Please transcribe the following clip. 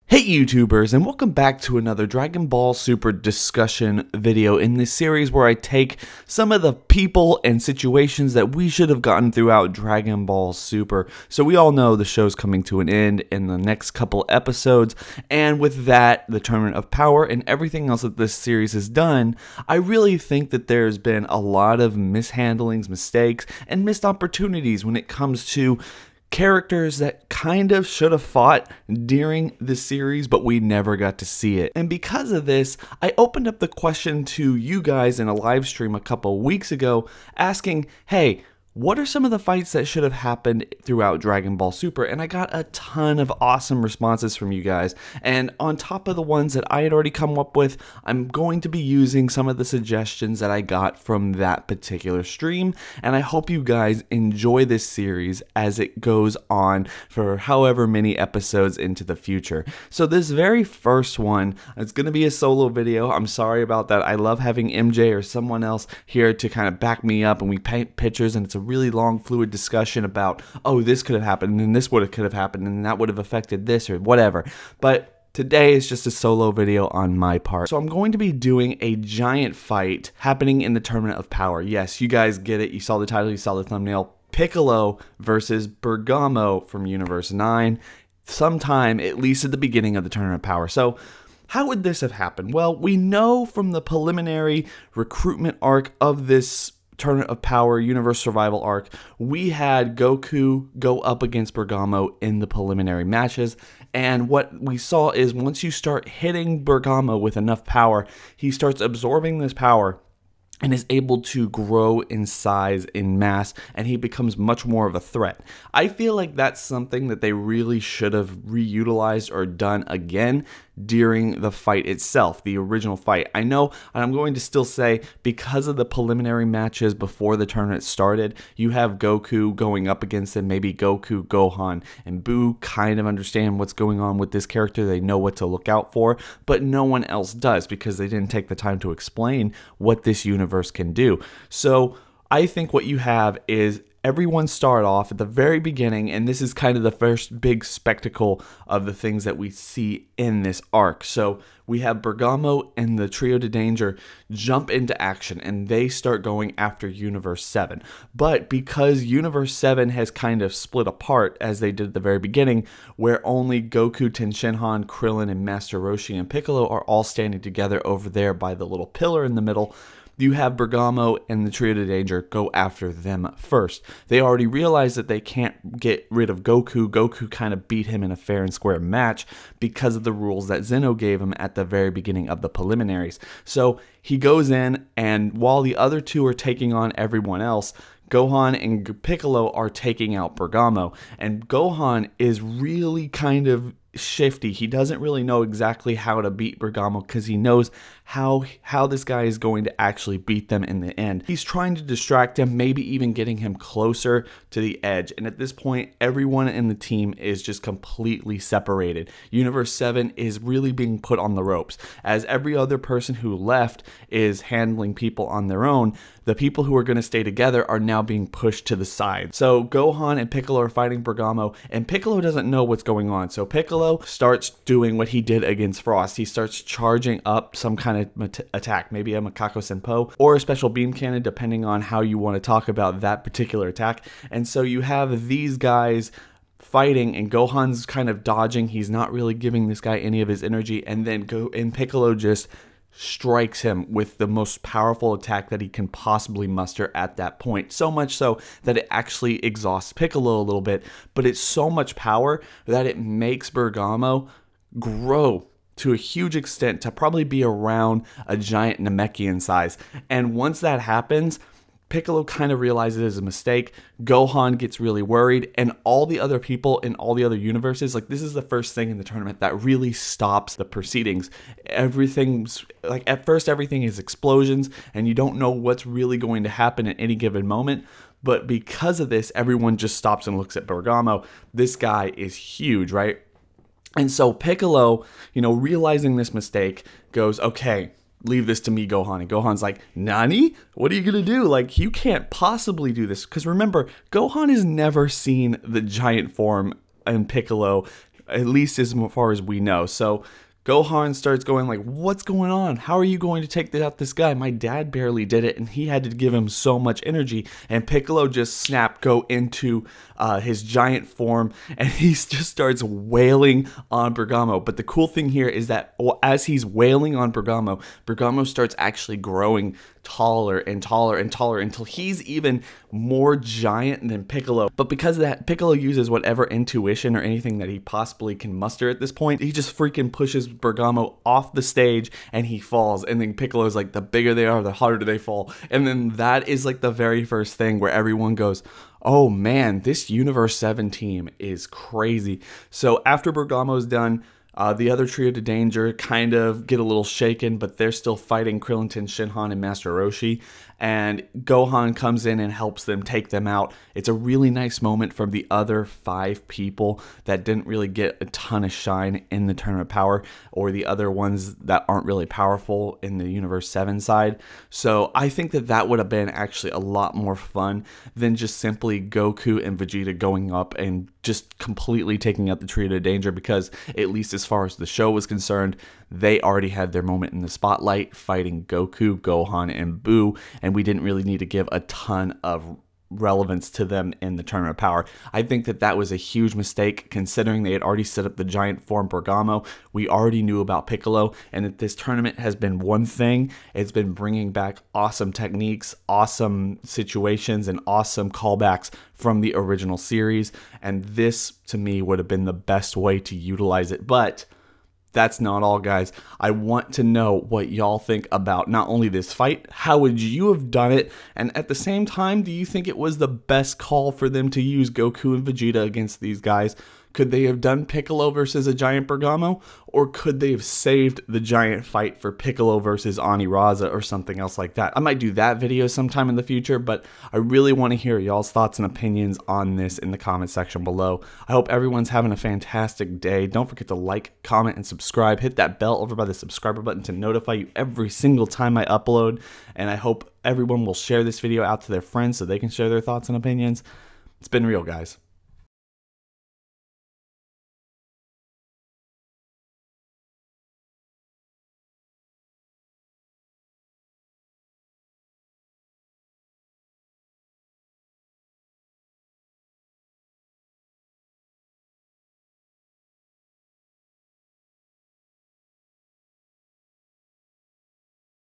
Hey YouTubers, and welcome back to another Dragon Ball Super discussion video in this series where I take some of the people and situations that we should have gotten throughout Dragon Ball Super. So we all know the show's coming to an end in the next couple episodes, and with that, the Tournament of Power and everything else that this series has done, I really think that there's been a lot of mishandlings, mistakes, and missed opportunities when it comes to characters that kind of should have fought during the series, but we never got to see it. And because of this, I opened up the question to you guys in a live stream a couple weeks ago, asking, hey, what are some of the fights that should have happened throughout Dragon Ball Super? And I got a ton of awesome responses from you guys. And on top of the ones that I had already come up with, I'm going to be using some of the suggestions that I got from that particular stream. And I hope you guys enjoy this series as it goes on for however many episodes into the future. So this very first one, it's going to be a solo video. I'm sorry about that. I love having MJ or someone else here to kind of back me up, and we paint pictures, and it's a really long fluid discussion about, oh, this could have happened and this could have happened and that would have affected this or whatever. But today is just a solo video on my part. So I'm going to be doing a giant fight happening in the Tournament of Power. Yes, you guys get it. You saw the title, you saw the thumbnail. Piccolo versus Bergamo from Universe 9, sometime at least at the beginning of the Tournament of Power. So how would this have happened? Well, we know from the preliminary recruitment arc of this Tournament of Power Universe Survival arc, we had Goku go up against Bergamo in the preliminary matches, and what we saw is once you start hitting Bergamo with enough power, he starts absorbing this power and is able to grow in size, in mass, and he becomes much more of a threat. I feel like that's something that they really should have reutilized or done again during the fight itself, the original fight. I know, and I'm going to still say, because of the preliminary matches before the tournament started, you have Goku going up against him, maybe Goku, Gohan, and Buu kind of understand what's going on with this character. They know what to look out for, but no one else does because they didn't take the time to explain what this universe can do. So I think what you have is everyone start off at the very beginning, and this is kind of the first big spectacle of the things that we see in this arc. So we have Bergamo and the Trio de Danger jump into action, and they start going after Universe 7. But because Universe 7 has kind of split apart, as they did at the very beginning, where only Goku, Tenshinhan, Krillin, and Master Roshi and Piccolo are all standing together over there by the little pillar in the middle, you have Bergamo and the Trio de Danger go after them first. They already realize that they can't get rid of Goku. Goku kind of beat him in a fair and square match because of the rules that Zeno gave him at the very beginning of the preliminaries. So he goes in, and while the other two are taking on everyone else, Gohan and Piccolo are taking out Bergamo. And Gohan is really kind of shifty. He doesn't really know exactly how to beat Bergamo because he knows how this guy is going to actually beat them in the end. He's trying to distract him, maybe even getting him closer to the edge. And at this point, everyone in the team is just completely separated. Universe 7 is really being put on the ropes. As every other person who left is handling people on their own, the people who are going to stay together are now being pushed to the side. So Gohan and Piccolo are fighting Bergamo, and Piccolo doesn't know what's going on. So Piccolo starts doing what he did against Frost. He starts charging up some kind of attack, maybe a Macaco Senpo or a special beam cannon, depending on how you want to talk about that particular attack. And so you have these guys fighting, and Gohan's kind of dodging. He's not really giving this guy any of his energy, and then Piccolo just strikes him with the most powerful attack that he can possibly muster at that point. So much so that it actually exhausts Piccolo a little bit, but it's so much power that it makes Bergamo grow to a huge extent to probably be around a giant Namekian size. And once that happens, Piccolo kind of realizes it's a mistake. Gohan gets really worried, and all the other people in all the other universes, like, this is the first thing in the tournament that really stops the proceedings. Everything's like, at first everything is explosions, and you don't know what's really going to happen at any given moment. But because of this, everyone just stops and looks at Bergamo. This guy is huge, right? And so Piccolo, realizing this mistake, goes, okay, leave this to me, Gohan. And Gohan's like, Nani? What are you going to do? Like, you can't possibly do this. Because remember, Gohan has never seen the giant form in Piccolo at least as far as we know. So Gohan starts going like, what's going on? How are you going to take out this guy? My dad barely did it, and he had to give him so much energy. And Piccolo just go into his giant form, and he just starts wailing on Bergamo. But the cool thing here is that as he's wailing on Bergamo, Bergamo starts actually growing taller and taller and taller until he's even more giant than Piccolo. But because of that, Piccolo uses whatever intuition or anything that he possibly can muster at this point. He just freaking pushes Bergamo off the stage and he falls. And then Piccolo's like, the bigger they are, the harder they fall. And then that is like the very first thing where everyone goes, oh man, this Universe 7 team is crazy. So after Bergamo's done, the other trio to danger kind of get a little shaken, but they're still fighting Krillin, Shinhan, and Master Roshi. And Gohan comes in and helps them take them out. It's a really nice moment from the other 5 people that didn't really get a ton of shine in the Tournament of Power, or the other ones that aren't really powerful in the Universe 7 side. So I think that that would have been actually a lot more fun than just simply Goku and Vegeta going up and just completely taking out the trio to danger, because at least as far as the show was concerned, they already had their moment in the spotlight fighting Goku, Gohan, and Boo, and we didn't really need to give a ton of relevance to them in the Tournament of Power. I think that that was a huge mistake, considering they had already set up the giant form Bergamo. We already knew about Piccolo, and that this tournament has been one thing. It's been bringing back awesome techniques, awesome situations, and awesome callbacks from the original series, and this, to me, would have been the best way to utilize it. But that's not all, guys. I want to know what y'all think about not only this fight, how would you have done it, and at the same time, do you think it was the best call for them to use Goku and Vegeta against these guys? Could they have done Piccolo versus a Giant Bergamo? Or could they have saved the giant fight for Piccolo versus Aniraza or something else like that? I might do that video sometime in the future, but I really want to hear y'all's thoughts and opinions on this in the comment section below. I hope everyone's having a fantastic day. Don't forget to like, comment, and subscribe. Hit that bell over by the subscriber button to notify you every single time I upload. And I hope everyone will share this video out to their friends so they can share their thoughts and opinions. It's been real, guys.